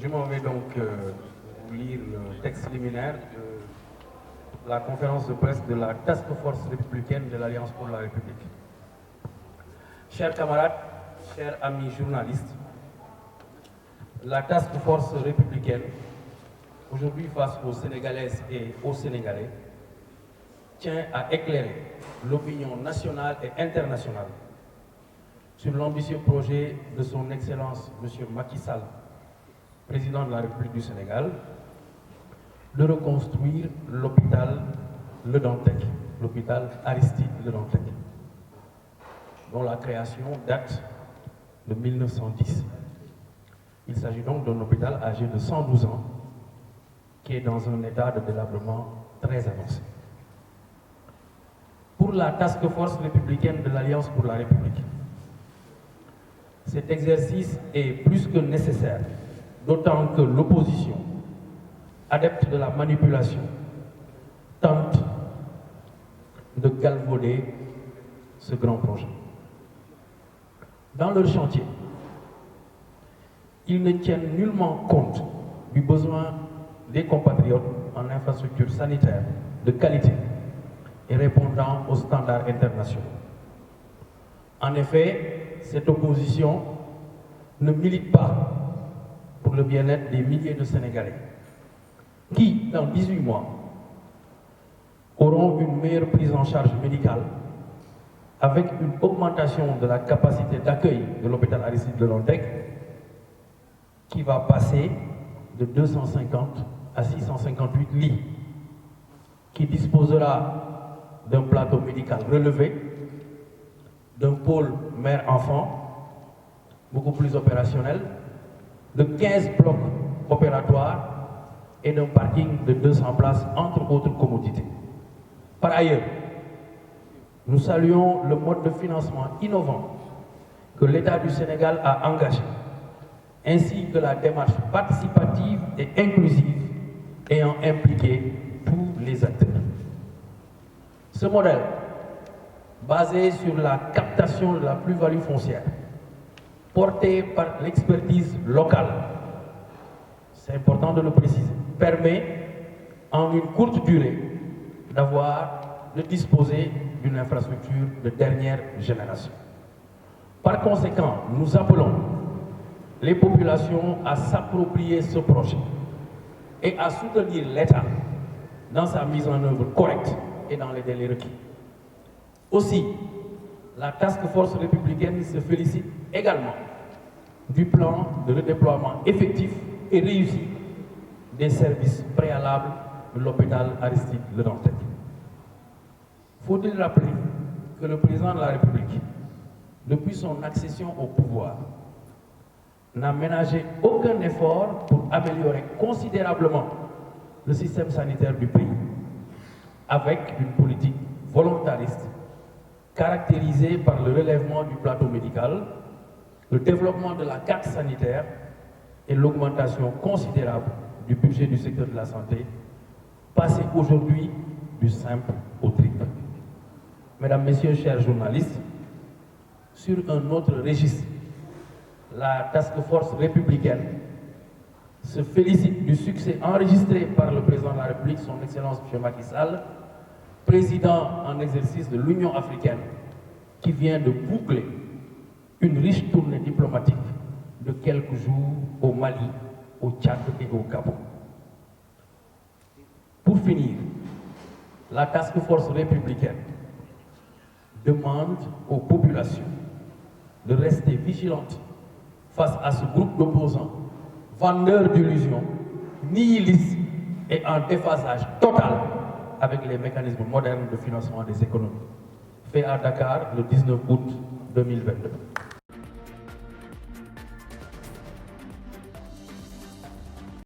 Je m'en vais donc vous lire le texte liminaire de la conférence de presse de la Task Force républicaine de l'Alliance pour la République. Chers camarades, chers amis journalistes, la Task Force républicaine, aujourd'hui face aux Sénégalaises et aux Sénégalais, tient à éclairer l'opinion nationale et internationale sur l'ambitieux projet de son Excellence M. Macky Sall, président de la République du Sénégal, de reconstruire l'hôpital Le Dantec, l'hôpital Aristide Le Dantec, dont la création date de 1910. Il s'agit donc d'un hôpital âgé de 112 ans qui est dans un état de délabrement très avancé. Pour la Task Force républicaine de l'Alliance pour la République, cet exercice est plus que nécessaire, d'autant que l'opposition, adepte de la manipulation, tente de galvauder ce grand projet. Dans leur chantier, ils ne tiennent nullement compte du besoin des compatriotes en infrastructures sanitaires de qualité et répondant aux standards internationaux. En effet, cette opposition ne milite pas pour le bien-être des milliers de Sénégalais qui, dans 18 mois, auront une meilleure prise en charge médicale avec une augmentation de la capacité d'accueil de l'hôpital Aristide Le Dantec qui va passer de 250 à 658 lits, qui disposera d'un plateau médical relevé, d'un pôle mère-enfant beaucoup plus opérationnel, de 15 blocs opératoires et d'un parking de 200 places, entre autres commodités. Par ailleurs, nous saluons le mode de financement innovant que l'État du Sénégal a engagé, ainsi que la démarche participative et inclusive ayant impliqué tous les acteurs. Ce modèle, basé sur la captation de la plus-value foncière, porté par l'expertise locale, c'est important de le préciser, permet en une courte durée de disposer d'une infrastructure de dernière génération. Par conséquent, nous appelons les populations à s'approprier ce projet et à soutenir l'État dans sa mise en œuvre correcte et dans les délais requis. Aussi, la Task Force républicaine se félicite également du plan de redéploiement effectif et réussi des services préalables de l'hôpital Aristide Le Dantec. Faut-il rappeler que le président de la République, depuis son accession au pouvoir, n'a ménagé aucun effort pour améliorer considérablement le système sanitaire du pays, avec une politique volontariste caractérisée par le relèvement du plateau médical, le développement de la carte sanitaire et l'augmentation considérable du budget du secteur de la santé, passé aujourd'hui du simple au triple. Mesdames, Messieurs, chers journalistes, sur un autre registre, la Task Force républicaine se félicite du succès enregistré par le président de la République, son Excellence M. Macky Sall, président en exercice de l'Union africaine, qui vient de boucler une riche tournée diplomatique de quelques jours au Mali, au Tchad et au Gabon. Pour finir, la Task Force républicaine demande aux populations de rester vigilantes face à ce groupe d'opposants, vendeurs d'illusions, nihilistes et en déphasage total avec les mécanismes modernes de financement des économies. Fait à Dakar le 19 août 2022.